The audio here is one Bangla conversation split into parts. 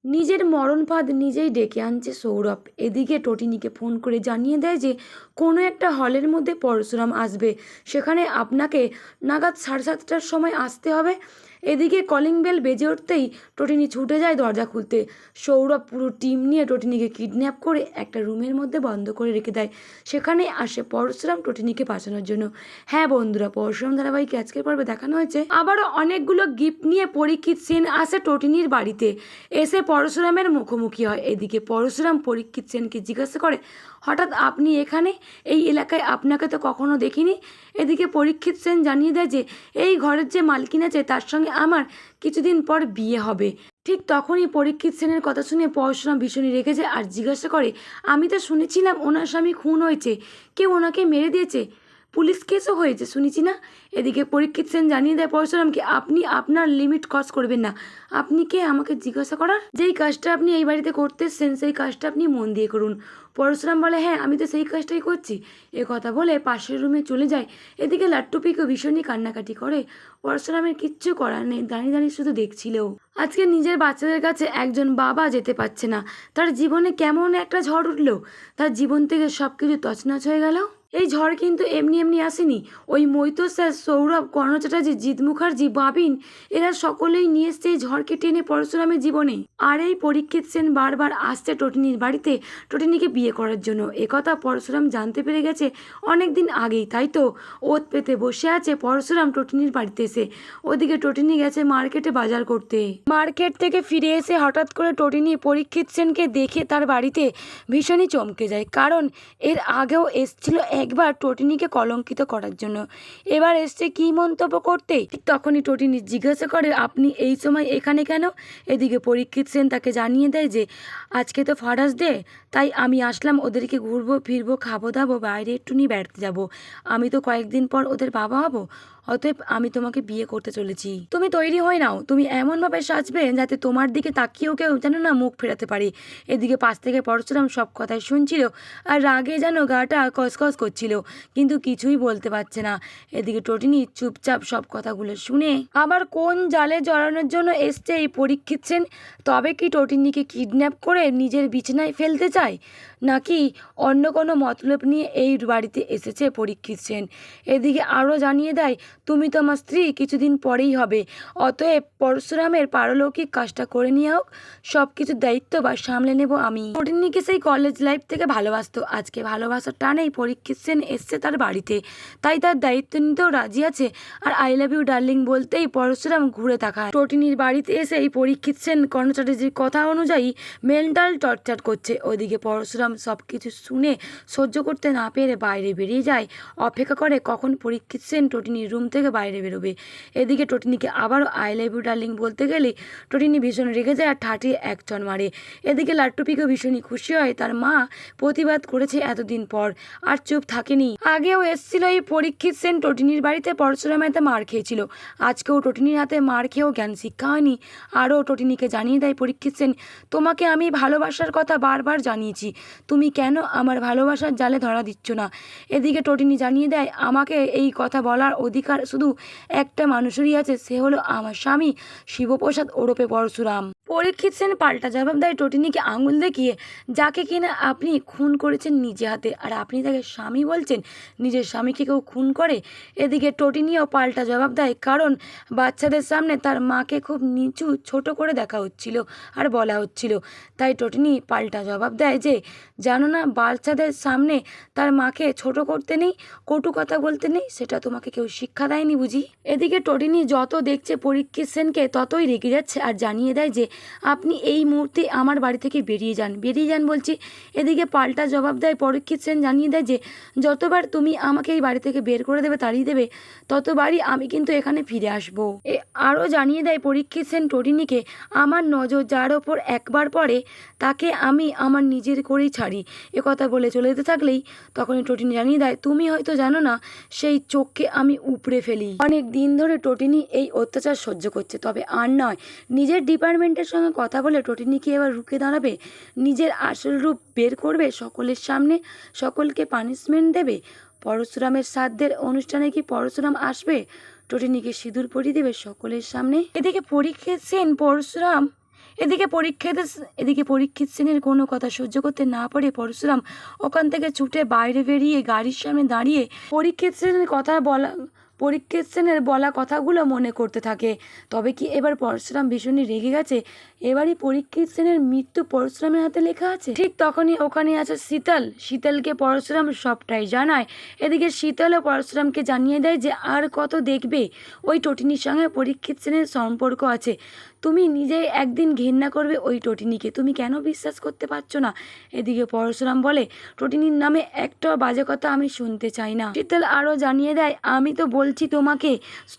নিজের মরণ ফাঁদ নিজেই ডেকে আনছে সৌরভ। এদিকে টটিনিকে ফোন করে জানিয়ে দেয় যে কোনো একটা হলের মধ্যে পরশুরাম আসবে, সেখানে আপনাকে নাগাদ 7:30টার সময় আসতে হবে। এদিকে কলিং বেল বেজে উঠতেই টটিনি ছুটে যায় দরজা খুলতে। সৌরভ পুরো টিম নিয়ে টটিনিকে কিডন্যাপ করে একটা রুমের মধ্যে বন্ধ করে রেখে দেয়। সেখানে আসে পরশুরাম টটিনিকে বাঁচানোর জন্য। হ্যাঁ বন্ধুরা, পরশুরাম ধারাবাহিক আজকের পর্বে দেখানো হয়েছে আবারও অনেকগুলো গিফট নিয়ে পরীক্ষিত সেন আসে টটিনির বাড়িতে। এসে পরশুরামের মুখোমুখি হয়। এদিকে পরশুরাম পরীক্ষিত সেনকে জিজ্ঞাসা করে, হঠাৎ আপনি এখানে, এই এলাকায় আপনাকে তো কখনো দেখিনি। এদিকে পরীক্ষিত সেন জানিয়ে দেয় যে এই ঘরের যে মালকিন আছে তার সঙ্গে আমার কিছুদিন পর বিয়ে হবে। ঠিক তখনই পরীক্ষিত সেনের কথা শুনে পরশুরাম ভীষণই রেগে যায় আর জিজ্ঞাসা করে, আমি তো শুনেছিলাম ওনার স্বামী খুন হয়েছে, কেউ ওনাকে মেরে দিয়েছে, পুলিশ কেসও হয়েছে শুনেছি না। এদিকে পরীক্ষিত সেন জানিয়ে দেয় পরশুরামকে, আপনি আপনার লিমিট ক্রস করবেন না। আপনি কে আমাকে জিজ্ঞাসা করার? যেই কাজটা আপনি এই বাড়িতে করতে এসছেন সেই কাজটা আপনি মন দিয়ে করুন। পরশুরাম বলে, হ্যাঁ আমি তো সেই কাজটাই করছি। এ কথা বলে পাশের রুমে চলে যায়। এদিকে লাট্টু পিকো ভীষণই কান্নাকাটি করে। পরশুরামের কিচ্ছু করার নেই, দাঁড়িয়ে দাঁড়িয়ে শুধু দেখছিল। আজকে নিজের বাচ্চাদের কাছে একজন বাবা যেতে পারছে না। তার জীবনে কেমন একটা ঝড় উঠলো, তার জীবন থেকে সব কিছু তছনছ হয়ে গেল। এই ঝড় কিন্তু এমনি এমনি আসেনি। ওই মৈতো স্যার, সৌরভ, কর্ণ চ্যাটার্জি, জিৎ মুখার্জি, বাবিন, এরা সকলেই নিয়ে এসছে এই ঝড়কে টেনে পরশুরামের জীবনে। আর এই পরীক্ষিত সেন বারবার আসছে টটিনির বাড়িতে টটিনিকে বিয়ে করার জন্য। একথা পরশুরাম জানতে পেরে গেছে অনেক দিন আগেই, তাই তো ওত পেতে বসে আছে পরশুরাম টটিনির বাড়িতে এসে। ওদিকে টটিনি গেছে মার্কেটে বাজার করতে। মার্কেট থেকে ফিরে এসে হঠাৎ করে টটিনি পরীক্ষিত সেনকে দেখে তার বাড়িতে ভীষণই চমকে যায়, কারণ এর আগেও এসছিল একবার টটিনিকে কলঙ্কিত করার জন্য। এবার এসছে কি মন্তব্য করতে। ঠিক তখনই টটিনি জিজ্ঞাসা করে, আপনি এই সময় এখানে কেন? এদিকে পরীক্ষিত সেন তাকে জানিয়ে দেয় যে আজকে তো ফাদার্স ডে, তাই আমি আসলাম ওদেরকে ঘুরবো ফিরবো খাবো দাবো, বাইরে একটু নিয়ে বেড়াতে যাবো। আমি তো কয়েকদিন পর ওদের বাবা হব, অতএব আমি তোমাকে বিয়ে করতে চলেছি। তুমি তৈরি হয়ে নাও, তুমি এমনভাবে সাজবে যাতে তোমার দিকে তাকিয়েও কেউ যেন না মুখ ফেরাতে পারে। এদিকে পাশ থেকে পরশুরাম সব কথাই শুনছিল আর রাগে যেন গাটা কসকস করছিল, কিন্তু কিছুই বলতে পারছে না। এদিকে টটিনি চুপচাপ সব কথাগুলো শুনে আবার কোন জালে জড়ানোর জন্য এসছে এই পরীক্ষিত সেন। তবে কি টটিনিকে কিডন্যাপ করে নিজের বিছানায় ফেলতে চায়, নাকি অন্য কোনো মতলব নিয়ে এই বাড়িতে এসেছে পরীক্ষিত সেন? এদিকে আরও জানিয়ে দেয়, তুমি তো আমার স্ত্রী কিছুদিন পরেই হবে, অতএব পরশুরামের পারলৌকিক কাজটা করে নিয়ে হোক, সব কিছুর দায়িত্ব বা সামলে নেব আমি। টটিনিকে সেই কলেজ লাইফ থেকে ভালোবাসতো, আজকে ভালোবাসার টানেই পরীক্ষিত সেন এসছে তার বাড়িতে, তাই তার দায়িত্ব নিতেও রাজি আছে। আর আই লাভ ইউ ডার্লিং বলতেই পরশুরাম ঘুরে তাকায়। টটিনির বাড়িতে এসে এই পরীক্ষিত সেন কর্ণ চ্যাটার্জির কথা অনুযায়ী মেন্টাল টর্চার করছে। ওদিকে পরশুরাম সব কিছু শুনে সহ্য করতে না পেরে বাইরে বেরিয়ে যায়, অপেক্ষা করে কখন পরীক্ষিত সেন টটিনির রুম থেকে বাইরে বেরোবে। এদিকে টটিনিকে আবারও আই লাভ ইউ ডার্লিং বলতে গেলে টটিনি ভীষণ রেগে যায় আর ঠাটিয়ে এক চড় মারে। এদিকে লাট্টু পিকো ভীষণই খুশি হয়, তার মা প্রতিবাদ করেছে এতদিন পর, আর চুপ থাকেনি। আগেও এসেছিল এই পরীক্ষিত সেন টটিনির বাড়িতে, পরশুরামের হাতে মার খেয়েছিল। আজকেও টটিনির হাতে মার খেয়েও জ্ঞান শিক্ষা হয়নি। আরও টটিনিকে জানিয়ে দেয় পরীক্ষিত সেন, তোমাকে আমি ভালোবাসার কথা বারবার জানিয়েছি, তুমি কেন আমার ভালোবাসার জালে ধরা দিচ্ছ না? এদিকে টটিনি জানিয়ে দেয়, আমাকে এই কথা বলার অধিকার শুধু একটা মানুষেরই আছে, সে হলো আমার স্বামী শিবপ্রসাদ ওরফে পরশুরাম। পরীক্ষিত সেন পাল্টা জবাব দেয় টটিনিকে আঙুল দেখিয়ে, যাকে কিনা আপনি খুন করেছেন নিজে হাতে, আর আপনি তাকে স্বামী বলছেন? নিজের স্বামীকে কেউ খুন করে? এদিকে টটিনিও পাল্টা জবাব দেয়, কারণ বাচ্চাদের সামনে তার মাকে খুব নিচু ছোট করে দেখা হচ্ছিল আর বলা হচ্ছিল, তাই টটিনি পাল্টা জবাব দেয় যে জানো না, বাচ্চাদের সামনে তার মাকে ছোট করতে নেই, কটু কথা বলতে নেই, সেটা তোমাকে কেউ শিক্ষা দেয়নি বুঝি? এদিকে টটিনি যত দেখছে পরীক্ষিত সেনকে ততই রেগে যাচ্ছে আর জানিয়ে দেয় যে আপনি এই মুহূর্তে আমার বাড়ি থেকে বেরিয়ে যান, বেরিয়ে যান বলছি। এদিকে পাল্টা জবাব দেয় পরীক্ষিত সেন, জানিয়ে দেয় যে যতবার তুমি আমাকে এই বাড়ি থেকে বের করে দেবে, তাড়িয়ে দেবে, ততবারই আমি কিন্তু এখানে ফিরে আসবো। আরও জানিয়ে দেয় পরীক্ষিত সেন টটিনিকে, আমার নজর যার ওপর একবার পড়ে তাকে আমি আমার নিজের করেই ছাড়ি। কথা বলে চলে যেতে থাকলেই তখনই টটিনি জানিয়ে দেয়, তুমি হয়তো জানো না, সেই চোখকে আমি উপড়ে ফেলি। অনেক দিন ধরে টটিনি এই অত্যাচার সহ্য করছে, তবে আর নয়। নিজের ডিপার্টমেন্টের সঙ্গে কথা বলে টটিনি কি এবার রুখে দাঁড়াবে? নিজের আসল রূপ বের করবে সকলের সামনে, সকলকে পানিশমেন্ট দেবে? পরশুরামের শ্রাদ্ধের অনুষ্ঠানে কি পরশুরাম আসবে? টটিনিকে সিঁদুর পরিয়ে দেবে সকলের সামনে? এদিকে পরীক্ষিত সেন পরশুরাম এদিকে পরীক্ষিত সেনের কোনো কথা সহ্য করতে না পারে পরশুরাম ওখান থেকে ছুটে বাইরে বেরিয়ে গাড়ির সামনে দাঁড়িয়ে পরীক্ষিত সেনের বলা কথাগুলো মনে করতে থাকে। তবে কি এবার পরশুরাম ভীষণই রেগে গেছে? এবারই পরীক্ষিত সেনের মৃত্যু পরশুরামের হাতে লেখা আছে। ঠিক তখনই ওখানে আছে শীতলকে পরশুরাম সবটাই জানায়। এদিকে শীতলও পরশুরামকে জানিয়ে দেয় যে আর কত দেখবে, ওই টটিনির সঙ্গে পরীক্ষিত সেনের সম্পর্ক আছে। তুমি নিজেই একদিন ঘেন্না করবে ওই টটিনিকে, তুমি কেন বিশ্বাস করতে পারছো না? এদিকে পরশুরাম বলে, টটিনির নামে একটাও বাজে কথা আমি শুনতে চাই না। শীতল আরও জানিয়ে দেয়, আমি তো বলছি তোমাকে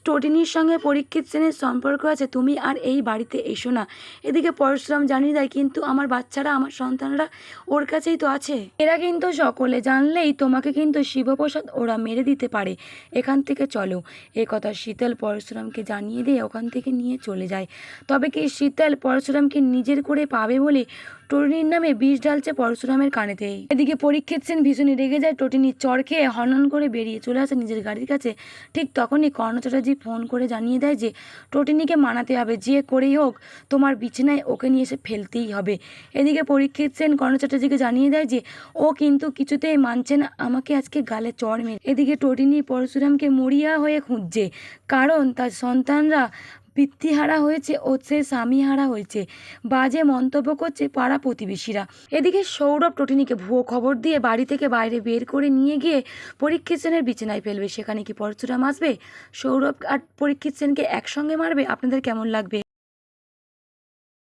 টটিনির সঙ্গে পরীক্ষিত সেনের সম্পর্ক আছে, তুমি আর এই বাড়িতে এসো না। এদিকে পরশুরাম জানিয়ে দেয়, কিন্তু আমার বাচ্চারা, আমার সন্তানরা ওর কাছেই তো আছে। এরা কিন্তু সকলে জানলেই তোমাকে কিন্তু শিবপ্রসাদ ওরা মেরে দিতে পারে, এখান থেকে চলো। এ কথা শীতল পরশুরামকে জানিয়ে দিয়ে ওখান থেকে নিয়ে চলে যায়। তবে কি শীতল পরশুরামকে নিজের করে পাবে বলে টটিনির নামে বিষ ঢালছে পরশুরামের কানেতেই। এদিকে পরীক্ষিত সেন ভীষণই রেগে যায়, টটিনির চর খেয়ে হনন করে বেরিয়ে চলে আসে নিজের গাড়ির কাছে। ঠিক তখনই কর্ণ চ্যাটার্জি ফোন করে জানিয়ে দেয় যে টটিনিকে মানাতে হবে, যে করেই হোক তোমার বিছানায় ওকে নিয়ে এসে ফেলতেই হবে। এদিকে পরীক্ষিত সেন কর্ণ চ্যাটার্জিকে জানিয়ে দেয় যে ও কিন্তু কিছুতেই মানছে না আমাকে আজকে গালে চড় মেরে। এদিকে টটিনি পরশুরামকে মরিয়া হয়ে খুঁজছে, কারণ তার সন্তানরা পিতৃহারা হয়েছে ও সে স্বামীহারা হয়েছে। বাজে মন্তব্য করছে পাড়া প্রতিবেশীরা। এদিকে সৌরভ টটিনিকে ভুয়ো খবর দিয়ে বাড়ি থেকে বাইরে বের করে নিয়ে গিয়ে পরীক্ষিত সেনের বিছানায় ফেলবে। সেখানে কি পরশুরাম আসবে? সৌরভ আর পরীক্ষিত সেনকে একসঙ্গে মারবে? আপনাদের কেমন লাগবে?